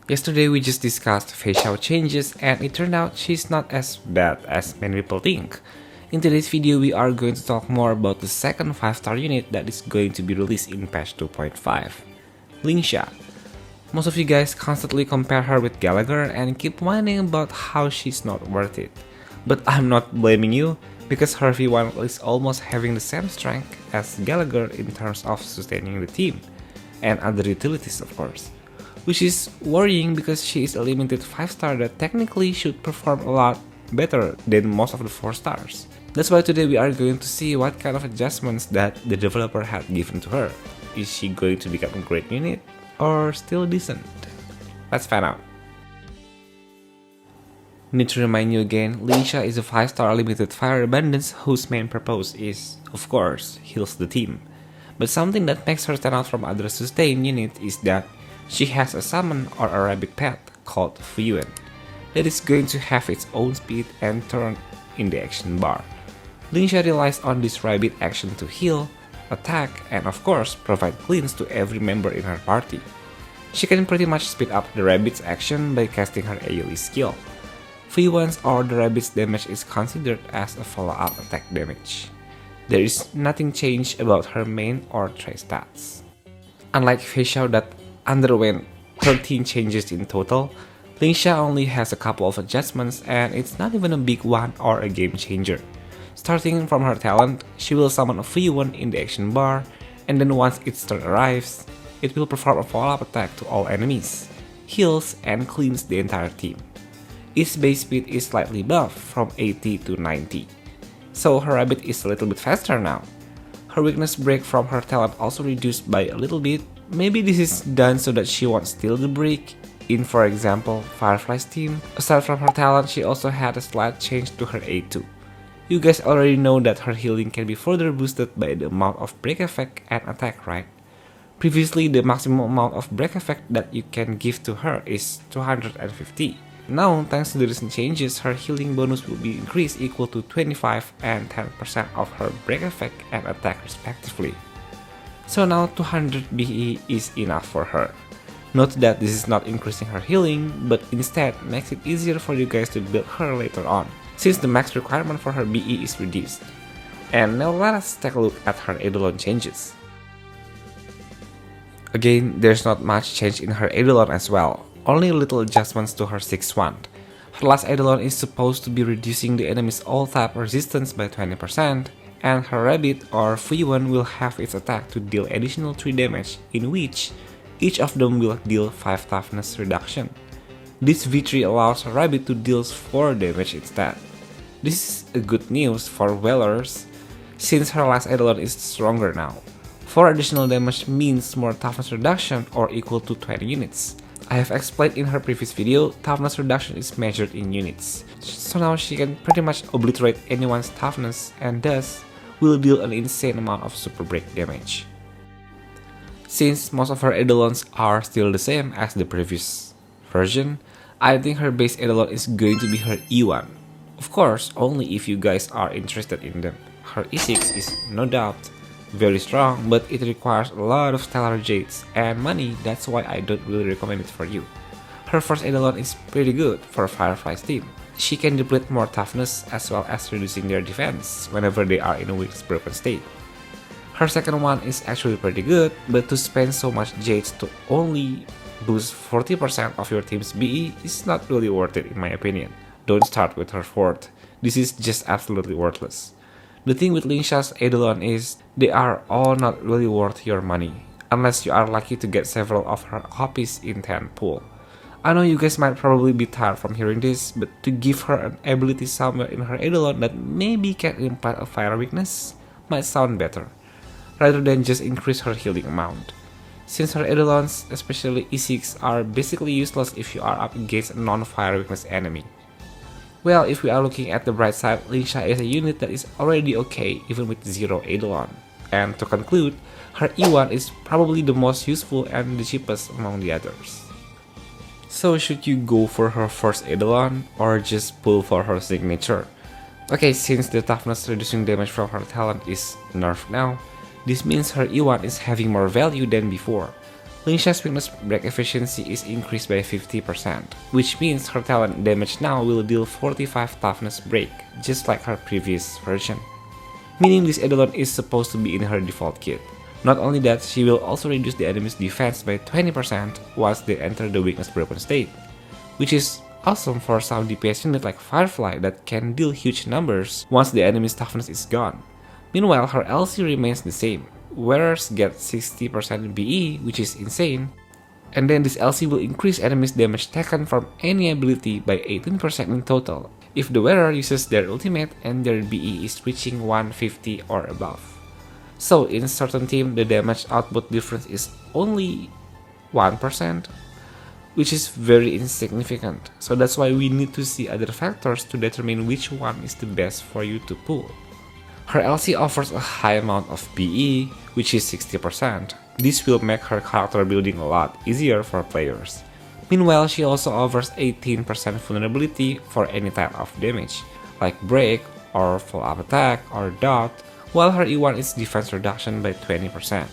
Yesterday we just discussed facial changes and it turned out she's not as bad as many people think. In today's video we are going to talk more about the second 5-star unit that is going to be released in patch 2.5, LINGSHA. Most of you guys constantly compare her with Gallagher and keep whining about how she's not worth it. But I'm not blaming you, because her V1 is almost having the same strength as Gallagher in terms of sustaining the team, and other utilities of course. Which is worrying because she is a limited 5-star that technically should perform a lot better than most of the 4 stars. That's why today we are going to see what kind of adjustments that the developer had given to her. Is she going to become a great unit or still decent? Let's find out. Need to remind you again, LINGSHA is a 5-star limited fire abundance whose main purpose is, of course, heals the team. But something that makes her stand out from other sustain units is that she has a summon or a rabbit pet called V1 that is going to have its own speed and turn in the action bar. LINGSHA relies on this rabbit action to heal, attack, and of course provide cleans to every member in her party. She can pretty much speed up the rabbit's action by casting her AoE skill. V1's or the rabbit's damage is considered as a follow-up attack damage. There is nothing changed about her main or trait stats. Unlike Facial that underwent 13 changes in total, LINGSHA only has a couple of adjustments and it's not even a big one or a game changer. Starting from her talent, she will summon a V1 in the action bar, and then once its turn arrives, it will perform a follow-up attack to all enemies, heals and cleans the entire team. Its base speed is slightly buffed from 80 to 90, so her rabbit is a little bit faster now. Her weakness break from her talent also reduced by a little bit. Maybe this is done so that she won't steal the break in, for example, Firefly's team. Aside from her talent, she also had a slight change to her A2. You guys already know that her healing can be further boosted by the amount of break effect and attack, right? Previously, the maximum amount of break effect that you can give to her is 250. Now, thanks to the recent changes, her healing bonus will be increased equal to 25 and 10% of her break effect and attack respectively. So now 200 BE is enough for her. Note that this is not increasing her healing, but instead makes it easier for you guys to build her later on, since the max requirement for her BE is reduced. And now let us take a look at her Eidolon Changes. Again, there's not much change in her Eidolon as well, only little adjustments to her 6th wand. Her last Eidolon is supposed to be reducing the enemy's all-type resistance by 20%, and her rabbit or V1 will have its attack to deal additional 3 damage, in which each of them will deal 5 toughness reduction. This V3 allows her rabbit to deal 4 damage instead. This is a good news for Whalers, since her last Eidolon is stronger now. 4 additional damage means more toughness reduction or equal to 20 units. I have explained in her previous video, toughness reduction is measured in units. So now she can pretty much obliterate anyone's toughness and thus will deal an insane amount of super break damage. Since most of her Eidolons are still the same as the previous version, I think her base Eidolon is going to be her E1. Of course, only if you guys are interested in them. Her E6 is no doubt very strong, but it requires a lot of stellar jades and money, that's why I don't really recommend it for you. Her first Eidolon is pretty good for Firefly's team. She can deplete more toughness as well as reducing their defense whenever they are in a weak broken state. Her second one is actually pretty good, but to spend so much jades to only boost 40% of your team's BE is not really worth it in my opinion. Don't start with her fourth, this is just absolutely worthless. The thing with LINGSHA's Eidolon is they are all not really worth your money, unless you are lucky to get several of her copies in 10 pool. I know you guys might probably be tired from hearing this, but to give her an ability somewhere in her Eidolon that maybe can impart a fire weakness might sound better, rather than just increase her healing amount. Since her Eidolons, especially E6, are basically useless if you are up against a non-fire weakness enemy. Well, if we are looking at the bright side, LINGSHA is a unit that is already okay even with 0 Eidolon. And to conclude, her E1 is probably the most useful and the cheapest among the others. So should you go for her first Eidolon or just pull for her signature? Okay, since the toughness reducing damage from her talent is nerfed now, this means her E1 is having more value than before. LINGSHA's weakness break efficiency is increased by 50%, which means her talent damage now will deal 45 toughness break, just like her previous version. Meaning this Eidolon is supposed to be in her default kit. Not only that, she will also reduce the enemy's defense by 20% once they enter the weakness broken state, which is awesome for some DPS unit like Firefly that can deal huge numbers once the enemy's toughness is gone. Meanwhile, her LC remains the same. Wearers get 60% BE, which is insane, and then this LC will increase enemies' damage taken from any ability by 18% in total if the wearer uses their ultimate and their BE is reaching 150 or above. So in certain team, the damage output difference is only 1%, which is very insignificant. So that's why we need to see other factors to determine which one is the best for you to pull. Her LC offers a high amount of BE, which is 60%. This will make her character building a lot easier for players. Meanwhile, she also offers 18% vulnerability for any type of damage, like break, or follow-up attack, or dot, while her E1 is defense reduction by 20%.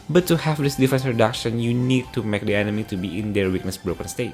But to have this defense reduction, you need to make the enemy to be in their weakness broken state.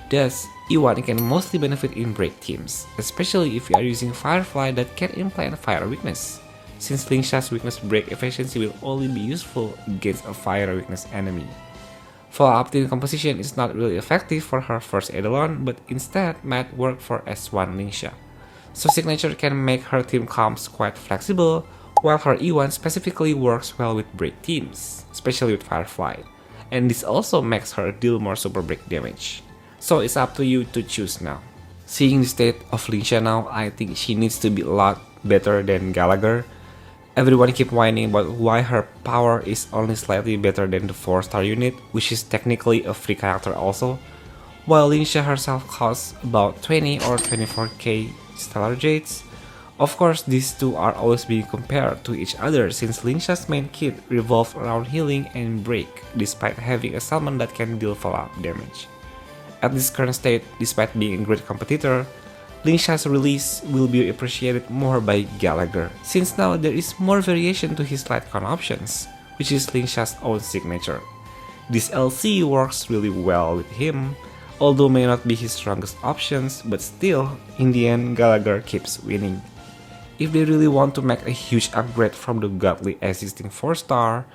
Thus, E1 can mostly benefit in break teams, especially if you are using Firefly that can implant fire weakness, since LINGSHA's weakness break efficiency will only be useful against a fire weakness enemy. Follow-up team composition is not really effective for her first Eidolon, but instead might work for S1 LINGSHA. So signature can make her team comps quite flexible, while her E1 specifically works well with break teams, especially with Firefly, and this also makes her deal more super break damage. So it's up to you to choose now. Seeing the state of LINGSHA now, I think she needs to be a lot better than Gallagher. Everyone keep whining about why her power is only slightly better than the 4-star unit, which is technically a free character also, while LINGSHA herself costs about 20 or 24k Stellar Jades. Of course, these two are always being compared to each other since LINGSHA's main kit revolves around healing and break, despite having a summon that can deal follow-up damage. At this current state, despite being a great competitor, LINGSHA's release will be appreciated more by Gallagher, since now there is more variation to his Lightcon options, which is LINGSHA's own signature. This LC works really well with him, although may not be his strongest options, but still, in the end, Gallagher keeps winning. If they really want to make a huge upgrade from the godly existing 4-star,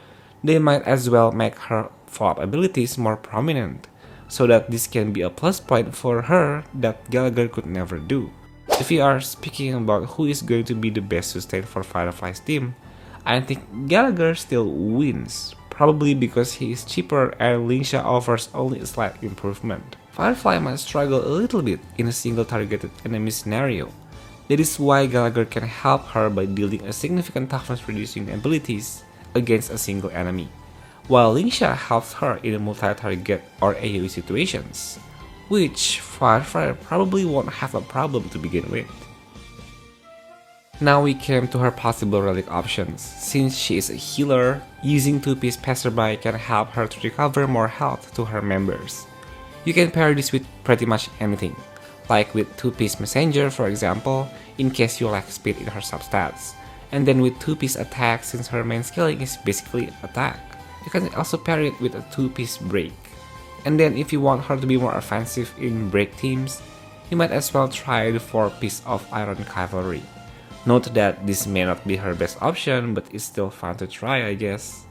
they might as well make her follow-up abilities more prominent, so that this can be a plus point for her that Gallagher could never do. If we are speaking about who is going to be the best sustain for Firefly's team, I think Gallagher still wins, probably because he is cheaper and LINGSHA offers only a slight improvement. Firefly might struggle a little bit in a single targeted enemy scenario. That is why Gallagher can help her by dealing a significant toughness reducing abilities against a single enemy, while LINGSHA helps her in multi-target or AoE situations, which Firefly probably won't have a problem to begin with. Now we came to her possible relic options. Since she is a healer, using 2-piece Passerby can help her to recover more health to her members. You can pair this with pretty much anything, like with 2-piece Messenger for example, in case you lack speed in her substats, and then with 2-piece attack since her main skilling is basically attack. You can also pair it with a 2-piece break. And then if you want her to be more offensive in break teams, you might as well try the 4-piece of Iron Cavalry. Note that this may not be her best option, but it's still fun to try, I guess.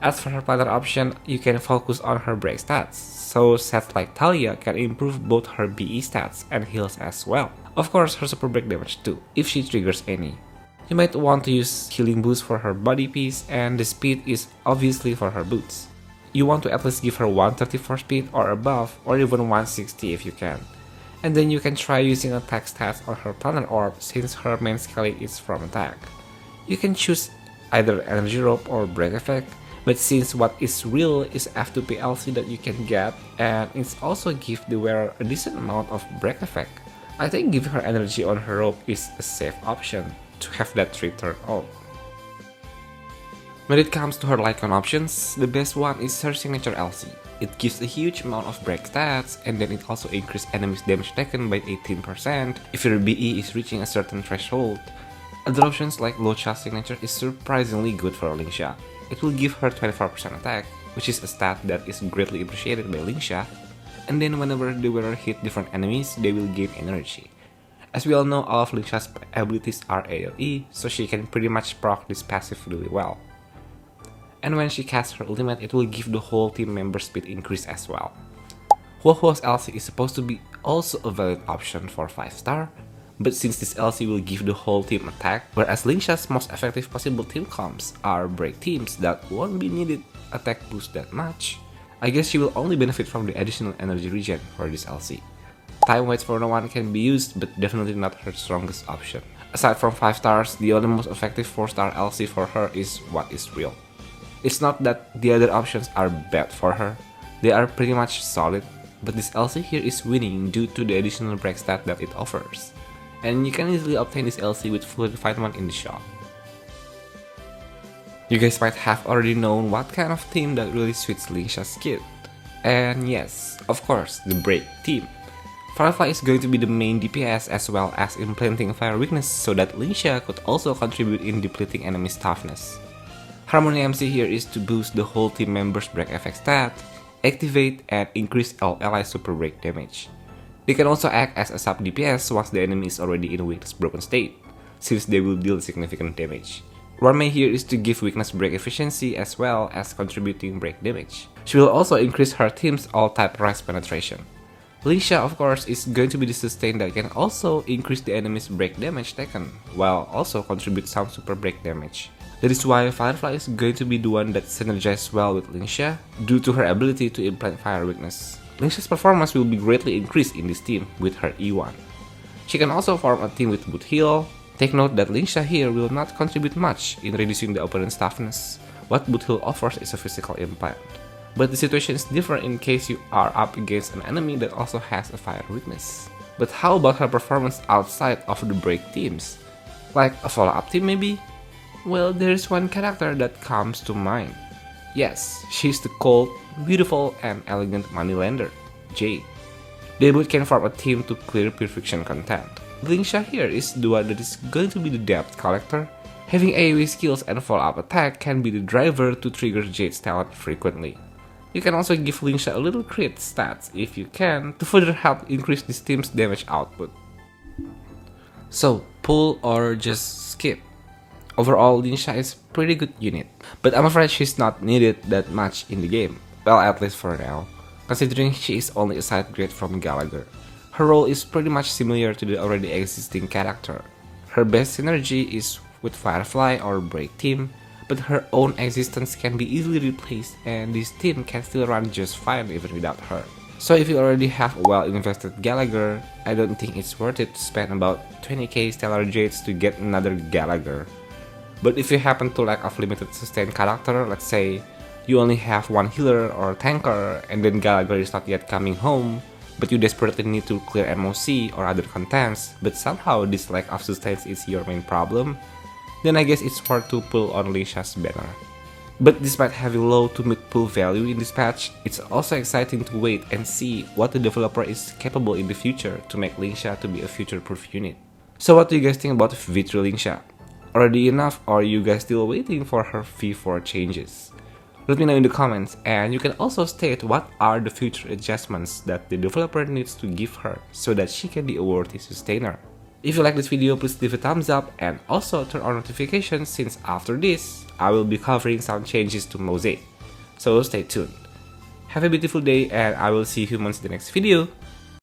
As for her Planar option, you can focus on her break stats, so sets like Talia can improve both her BE stats and heals as well. Of course, her super break damage too, if she triggers any. You might want to use healing boost for her body piece, and the speed is obviously for her boots. You want to at least give her 134 speed or above, or even 160 if you can. And then you can try using attack stats on her Planar orb since her main scaling is from attack. You can choose either energy rope or break effect, but since what is real is F2P LC that you can get, and it's also give the wearer a decent amount of break effect, I think giving her energy on her rope is a safe option to have that 3-turn ult. When it comes to her Lycon options, the best one is her signature LC. It gives a huge amount of break stats, and then it also increases enemies damage taken by 18% if your BE is reaching a certain threshold. Other options like LOCHA signature is surprisingly good for LINGSHA. It will give her 24% attack, which is a stat that is greatly appreciated by LINGSHA, and then whenever the wearer hit different enemies, they will gain energy. As we all know, all of LINGSHA's abilities are AoE, so she can pretty much proc this passive really well. And when she casts her ultimate, it will give the whole team member speed increase as well. Huohuo's LC is supposed to be also a valid option for 5-star, but since this LC will give the whole team attack, whereas LINGSHA's most effective possible team comps are break teams that won't be needed attack boost that much, I guess she will only benefit from the additional energy regen for this LC. Time Waits for No One can be used, but definitely not her strongest option. Aside from 5 stars, the only most effective 4-star LC for her is What Is Real. It's not that the other options are bad for her, they are pretty much solid, but this LC here is winning due to the additional break stat that it offers. And you can easily obtain this LC with full refinement in the shop. You guys might have already known what kind of team that really suits LINGSHA's kit. And yes, of course, the break team. Firefly is going to be the main DPS as well as implanting fire weakness so that LINGSHA could also contribute in depleting enemies' toughness. Harmony MC here is to boost the whole team members' break effect stat, activate and increase all allies super break damage. They can also act as a sub DPS once the enemy is already in a weakness broken state, since they will deal significant damage. Warmei here is to give weakness break efficiency as well as contributing break damage. She will also increase her team's all-type rise penetration. LINGSHA of course is going to be the sustain that can also increase the enemy's break damage taken, while also contribute some super break damage. That is why Firefly is going to be the one that synergizes well with LINGSHA due to her ability to implant fire weakness. LINGSHA's performance will be greatly increased in this team with her E1. She can also form a team with Boot Heal. Take note that LINGSHA here will not contribute much in reducing the opponent's toughness. What Boot Heal offers is a physical implant. But the situation is different in case you are up against an enemy that also has a fire weakness. But how about her performance outside of the break teams? Like a follow-up team maybe? Well, there's one character that comes to mind. Yes, she's the cold, beautiful, and elegant moneylender, Jade. They both can form a team to clear Purification content. LINGSHA here is the one that is going to be the depth collector. Having AoE skills and follow-up attack can be the driver to trigger Jade's talent frequently. You can also give LINGSHA a little crit stats if you can to further help increase this team's damage output. So, pull or just skip? Overall, LINGSHA is a pretty good unit, but I'm afraid she's not needed that much in the game, well at least for now, considering she is only a side grade from Gallagher. Her role is pretty much similar to the already existing character. Her best synergy is with Firefly or Break team, but her own existence can be easily replaced and this team can still run just fine even without her. So if you already have a well-invested Gallagher, I don't think it's worth it to spend about 20k Stellar Jades to get another Gallagher. But if you happen to lack of limited sustain character, let's say you only have one healer or tanker and then Gallagher is not yet coming home, but you desperately need to clear MOC or other contents, but somehow this lack of sustains is your main problem, then I guess it's worth to pull on LINGSHA's banner. But despite having low to mid pull value in this patch, it's also exciting to wait and see what the developer is capable in the future to make LINGSHA to be a future-proof unit. So what do you guys think about V3 LINGSHA? Already enough, or are you guys still waiting for her V4 changes? Let me know in the comments, and you can also state what are the future adjustments that the developer needs to give her so that she can be a worthy sustainer. If you like this video, please leave a thumbs up and also turn on notifications since after this, I will be covering some changes to Mosaic. So stay tuned. Have a beautiful day and I will see you humans in the next video.